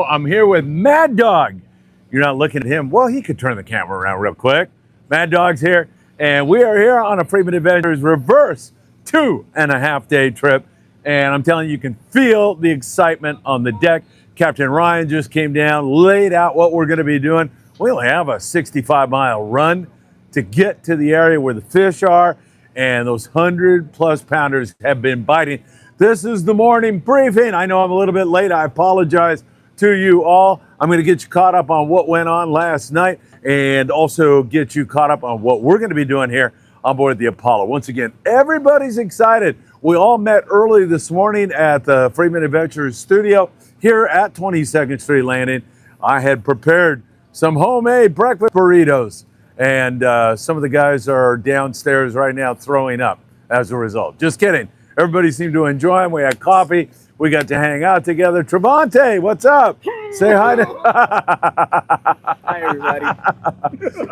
I'm here with Mad Dog. You're not looking at him. Well, he could turn the camera around real quick. Mad Dog's here, and we are here on a Friedman Adventures reverse 2.5-day trip. And I'm telling you, you can feel the excitement on the deck. Captain Ryan just came down, laid out what we're going to be doing. We only have a 65-mile run to get to the area where the fish are, and those 100-plus pounders have been biting. This is the morning briefing. I know I'm a little bit late. I apologize to you all. I'm going to get you caught up on what went on last night and also get you caught up on what we're going to be doing here on board the Apollo. Once again, everybody's excited. We all met early this morning at the Friedman Adventures studio here at 22nd Street Landing. I had prepared some homemade breakfast burritos, and some of the guys are downstairs right now throwing up as a result. Just kidding. Everybody seemed to enjoy them. We had coffee. We got to hang out together. Travante, what's up? Say hi to... Hi, everybody.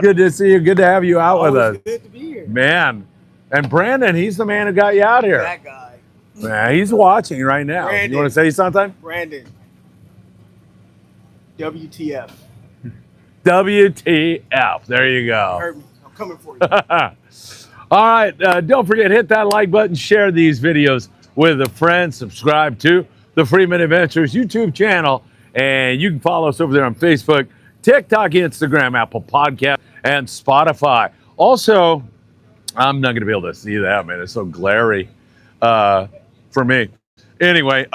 Good to see you. Good to have you out with us. Good to be here. Man. And Brandon, he's the man who got you out here. That guy. Yeah, he's watching right now. Brandon. You want to say something? Brandon. WTF. WTF. There you go. Heard me. I'm coming for you. All right, don't forget, hit that like button, share these videos with a friend, subscribe to the Friedman Adventures YouTube channel, and you can follow us over there on Facebook, TikTok, Instagram, Apple Podcast, and Spotify. Also, I'm not going to be able to see that, man. It's so glary for me. Anyway,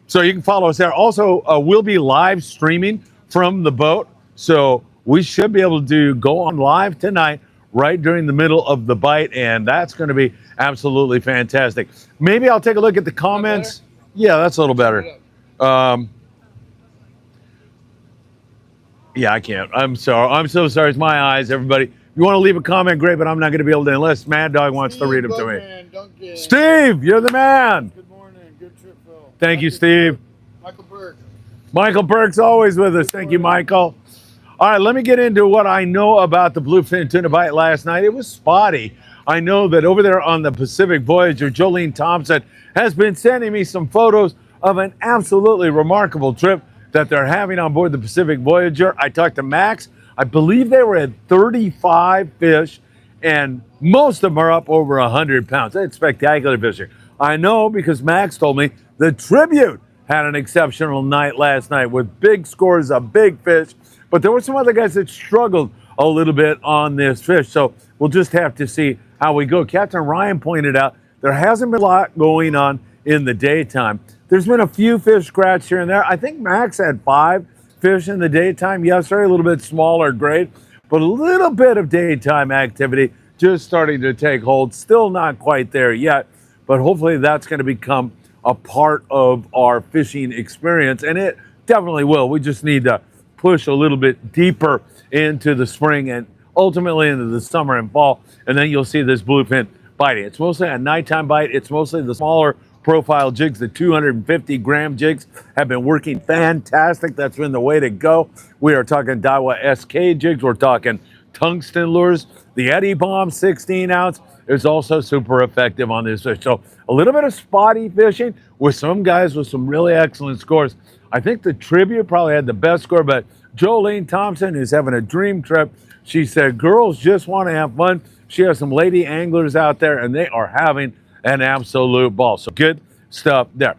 so you can follow us there. Also, we'll be live streaming from the boat, so we should be able to go on live tonight right during the middle of the bite, and that's going to be absolutely fantastic. Maybe I'll take a look at the comments. Yeah, that's a little better. Yeah, I can't. I'm sorry. I'm so sorry. It's my eyes, everybody. If you want to leave a comment, great, but I'm not going to be able to unless Mad Dog wants to read them to me. Steve, you're the man. Good morning. Good trip, Phil. Thank you, Steve. Michael Burke. Michael Burke's always with us. Thank you, Michael. All right, let me get into what I know about the bluefin tuna bite last night. It was spotty. I know that over there on the Pacific Voyager, Jolene Thompson has been sending me some photos of an absolutely remarkable trip that they're having on board the Pacific Voyager. I talked to Max. I believe they were at 35 fish, and most of them are up over 100 pounds. It's spectacular fishing. I know because Max told me the Tribute had an exceptional night last night with big scores of big fish. But there were some other guys that struggled a little bit on this fish. So we'll just have to see how we go. Captain Ryan pointed out there hasn't been a lot going on in the daytime. There's been a few fish scratched here and there. I think Max had 5 fish in the daytime yesterday, a little bit smaller grade, but a little bit of daytime activity just starting to take hold. Still not quite there yet, but hopefully that's going to become a part of our fishing experience. And it definitely will. We just need to push a little bit deeper into the spring and ultimately into the summer and fall, and then you'll see this bluefin biting. It's mostly a nighttime bite. It's mostly the smaller profile jigs. The 250-gram jigs have been working fantastic. That's been the way to go. We are talking Daiwa SK jigs. We're talking tungsten lures. The Eddie Bomb 16-ounce is also super effective on this fish. So a little bit of spotty fishing with some guys with some really excellent scores. I think the Tribute probably had the best score, but Jolene Thompson is having a dream trip. She said girls just want to have fun. She has some lady anglers out there, and they are having an absolute ball. So good stuff there.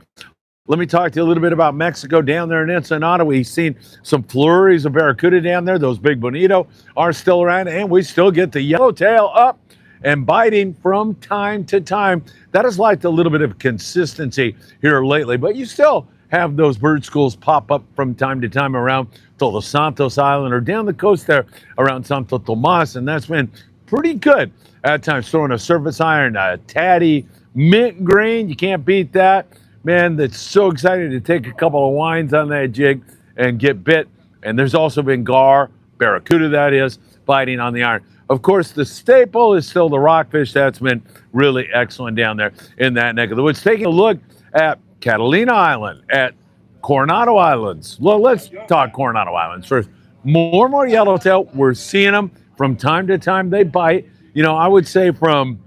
Let me talk to you a little bit about Mexico down there in Ensenada. We've seen some flurries of barracuda down there. Those big bonito are still around, and we still get the yellowtail up and biting from time to time. That has lacked a little bit of consistency here lately, but you still have those bird schools pop up from time to time around Todos Santos Island or down the coast there around Santo Tomas, and that's been pretty good at times. Throwing a surface iron, a tatty, mint green, you can't beat that. Man, that's so exciting to take a couple of winds on that jig and get bit. And there's also been gar, barracuda that is, biting on the iron. Of course, the staple is still the rockfish. That's been really excellent down there in that neck of the woods. Taking a look at Catalina Island, at Coronado Islands. Well, let's talk Coronado Islands first. More and more yellowtail. We're seeing them from time to time. They bite. You know, I would say from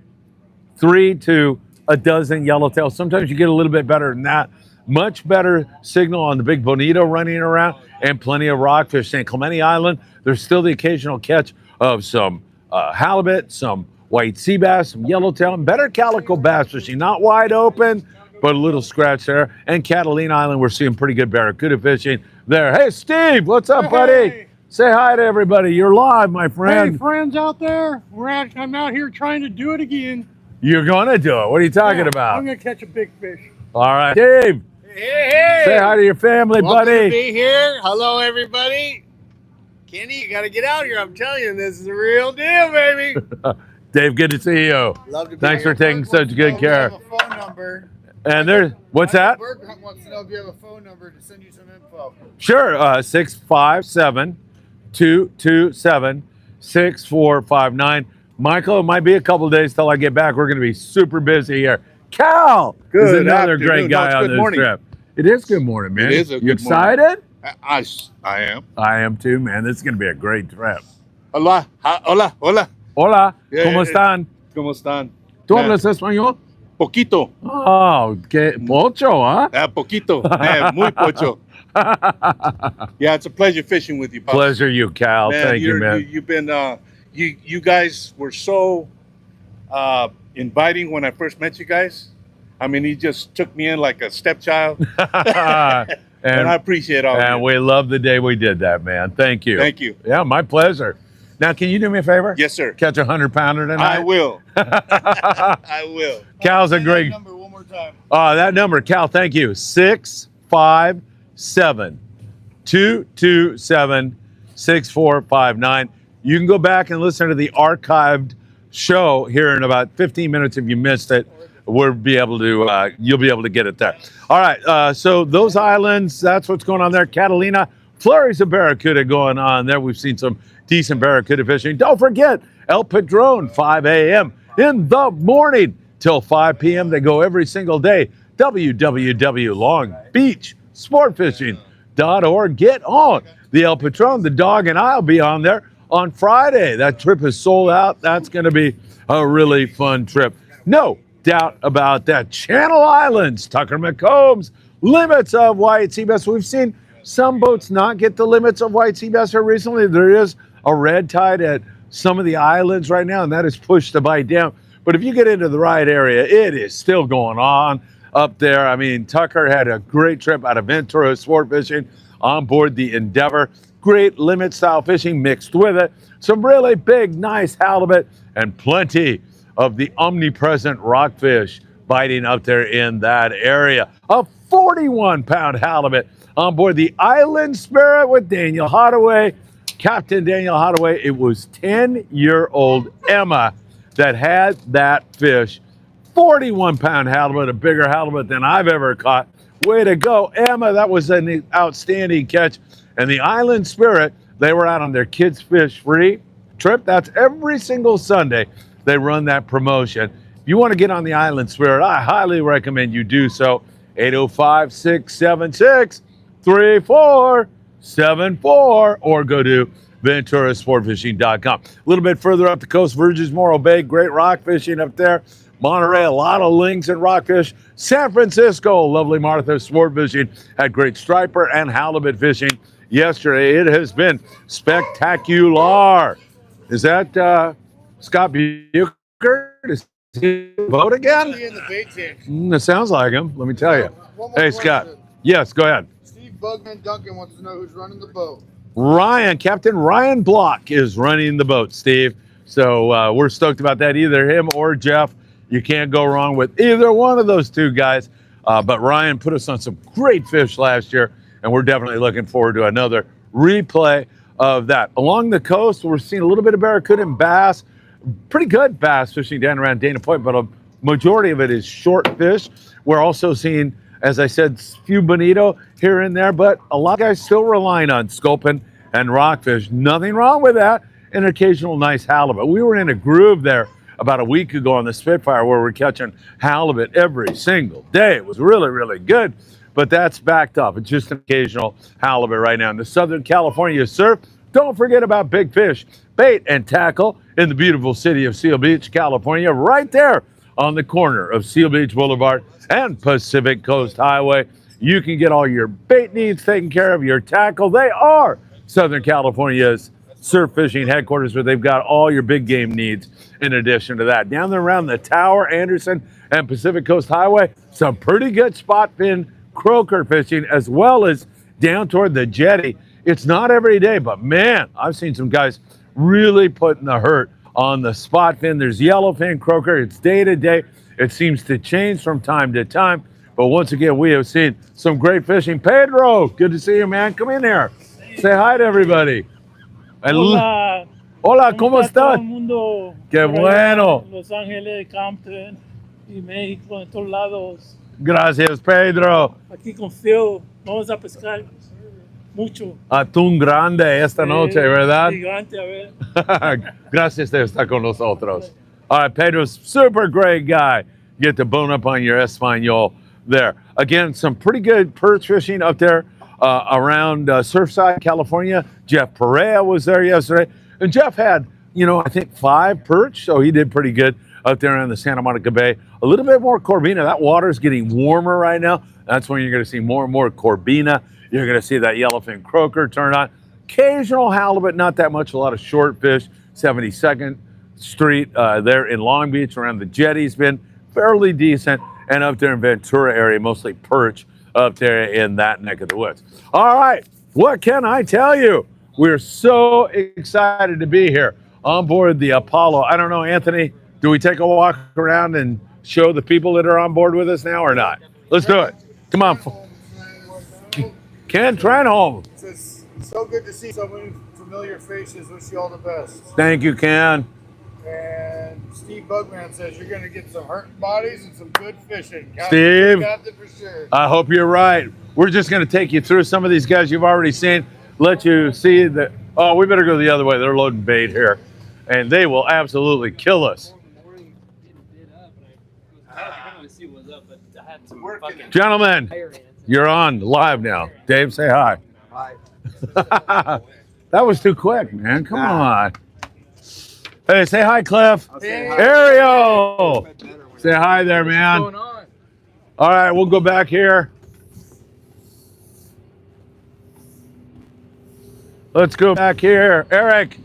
3 to a dozen yellowtail. Sometimes you get a little bit better than that. much better signal on the big bonito running around, and plenty of rockfish. St. Clemente Island, there's still the occasional catch of some halibut, some white sea bass, some yellowtail, and better calico bass fishing. Not wide open, but a little scratch there. And Catalina Island, we're seeing pretty good barracuda fishing there. Hey, Steve, what's up, buddy? Hey. Say hi to everybody. You're live, my friend. Hey, friends out there, I'm out here trying to do it again. You're going to do it. What are you talking Yeah, about? I'm going to catch a big fish. All right. Dave, Hey, say hi to your family, Welcome to buddy. be here. Hello, everybody. Kenny, you got to get out here. I'm telling you, this is a real deal, baby. Dave, good to see you. Love to be Thanks here. for taking such good care. If you have a phone number. And there's, what's that? Burke wants to know if you have a phone number to send you some info. Sure, 657-227-6459. Michael, it might be a couple days till I get back. We're going to be super busy here. Cal is Good another afternoon. great guy No, it's on good this morning. trip. It is good morning, man. It is a You good morning. excited? I am. I am too, man. This is going to be a great trip. Hola, hola, hola. Hola, Yeah, ¿cómo yeah, están? ¿Cómo están? ¿Tú Man, hablas español? Poquito. Oh, que pocho, huh? Poquito. Muy pocho. Yeah, it's a pleasure fishing with you, Pops. Pleasure you, Cal. Man, Thank you, man. You've been, you guys were so inviting when I first met you guys. I mean, he just took me in like a stepchild. And I appreciate all of And you. we love the day we did that, man. Thank you. Thank you. Yeah, my pleasure. Now, can you do me a favor? Yes, sir. Catch a 100-pounder tonight? I will. I will. Cal's a Say that great. number one more time. That number, Cal. Thank you. 657-227-6459. You can go back and listen to the archived show here in about 15 minutes if you missed it. We'll be able to. You'll be able to get it there. All right. So those islands. That's what's going on there. Catalina, flurries of barracuda going on there. We've seen some decent barracuda fishing. Don't forget El Padron, 5 a.m. in the morning till 5 p.m. They go every single day. www.longbeachsportfishing.org. Get on the El Patron. The dog and I'll be on there on Friday. That trip is sold out. That's going to be a really fun trip. No doubt about that. Channel Islands, Tucker McCombs, limits of white sea bass. We've seen some boats not get the limits of white sea bass here recently. There is a red tide at some of the islands right now, and that has pushed the bite down. But if you get into the right area, it is still going on up there. I mean, Tucker had a great trip out of Ventura sport fishing on board the Endeavor. Great limit style fishing mixed with it. Some really big, nice halibut and plenty of the omnipresent rockfish biting up there in that area. A 41-pound halibut on board the Island Spirit with Daniel Hadaway. Captain Daniel Hadaway. It was 10-year-old Emma that had that fish. 41-pound halibut, a bigger halibut than I've ever caught. Way to go, Emma. That was an outstanding catch. And the Island Spirit, they were out on their Kids Fish Free trip. That's every single Sunday they run that promotion. If you want to get on the Island Spirit, I highly recommend you do so. 805-676-3474 or go to VenturaSportFishing.com. A little bit further up the coast, Virgins Morro Bay, great rock fishing up there. Monterey, a lot of lings and rockfish. San Francisco, lovely Martha Sport Fishing had great striper and halibut fishing yesterday. It has been spectacular. Is that Scott Bucher? Is he vote again? In the bait tank. It sounds like him. Let me tell you. One more Hey, Scott. question. Yes, go ahead. Steve Bugman Duncan wants to know who's running the boat. Captain Ryan Block is running the boat, Steve. So we're stoked about that. Either him or Jeff. You can't go wrong with either one of those two guys. But Ryan put us on some great fish last year, and we're definitely looking forward to another replay of that. Along the coast, we're seeing a little bit of barracuda and bass. Pretty good bass fishing down around Dana Point, but a majority of it is short fish. We're also seeing, as I said, few bonito here and there, but a lot of guys still relying on sculpin and rockfish. Nothing wrong with that. An occasional nice halibut. We were in a groove there about a week ago on the Spitfire where we're catching halibut every single day. It was really, really good, but that's backed up. It's just an occasional halibut right now. In the Southern California surf, don't forget about big fish, bait and tackle in the beautiful city of Seal Beach, California, right there on the corner of Seal Beach Boulevard and Pacific Coast Highway. You can get all your bait needs taken care of, your tackle. They are Southern California's surf fishing headquarters, where they've got all your big game needs in addition to that. Down there around the Tower, Anderson, and Pacific Coast Highway, some pretty good spot fin croaker fishing, as well as down toward the jetty. It's not every day, but man, I've seen some guys really putting the hurt on the spot fin. There's yellowfin croaker. It's day to day. It seems to change from time to time. But once again, we have seen some great fishing. Pedro, good to see you, man. Come in here. Say hi to everybody. Hola. Hola, ¿cómo está todo estás? el mundo? Qué Por allá bueno. en Los Ángeles, Compton y México, en todos lados. Gracias, Pedro. Aquí con Phil, vamos a pescar mucho. Atún grande esta noche, ¿verdad? Gigante, a ver. Gracias de estar con nosotros. All right, Pedro's super great guy. Get to bone up on your Espanol there. Again, some pretty good perch fishing up there around Surfside, California. Jeff Perea was there yesterday. And Jeff had, I think 5 perch, so he did pretty good out there on the Santa Monica Bay. A little bit more Corvina. That water's getting warmer right now. That's when you're going to see more and more Corvina. You're going to see that yellowfin croaker turn on. Occasional halibut, not that much. A lot of short fish. 72nd Street there in Long Beach around the jetty's been fairly decent. And up there in Ventura area, mostly perch up there in that neck of the woods. All right, what can I tell you? We're so excited to be here on board the Apollo. I don't know, Anthony, do we take a walk around and show the people that are on board with us now or not? Let's do it. Come on. Ken Trenholm. It's so good to see so many familiar faces. Wish you all the best. Thank you, Ken. And Steve Bugman says you're going to get some hurting bodies and some good fishing. Steve, got it for sure. I hope you're right. We're just going to take you through some of these guys you've already seen. Let you see that. Oh, we better go the other way. They're loading bait here, and they will absolutely kill us. Gentlemen, you're on live now. Dave, say hi. Hi. That was too quick, man. Come on. Hey, say hi, Cliff. Say hi. Ariel. Say hi there, man. What's going on? All right, we'll go back here. Let's go back here. Eric,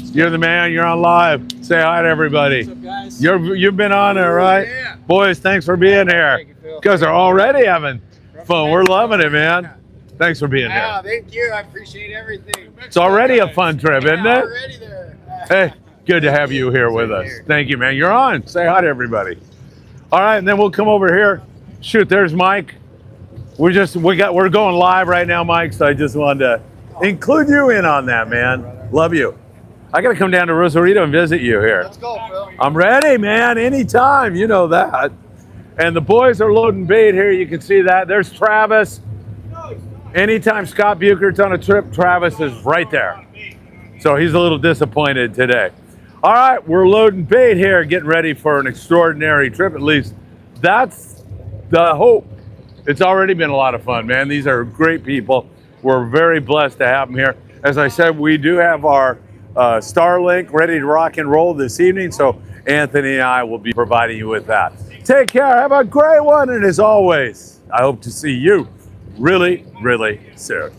you're the man. You're on live. Say hi to everybody. What's up, guys? You've been on there, right? Yeah. Boys, thanks for being here. Thank you, Phil. Guys are already having fun. We're loving it, man. Thanks for being here. Thank you. I appreciate everything. It's already a fun trip, isn't it? Already there. Hey, good to have you here with us. Thank you, man. You're on. Say hi to everybody. All right, and then we'll come over here. Shoot, there's Mike. We're going live right now, Mike. So I just wanted to include you in on that, man. Love you. I got to come down to Rosarito and visit you here. Let's go, Phil. I'm ready, man. Anytime. You know that. And the boys are loading bait here. You can see that. There's Travis. Anytime Scott Buchert's on a trip, Travis is right there. So he's a little disappointed today. All right, we're loading bait here, getting ready for an extraordinary trip. At least that's the hope. It's already been a lot of fun, man. These are great people. We're very blessed to have them here. As I said, we do have our Starlink ready to rock and roll this evening. So Anthony and I will be providing you with that. Take care. Have a great one. And as always, I hope to see you really, really soon.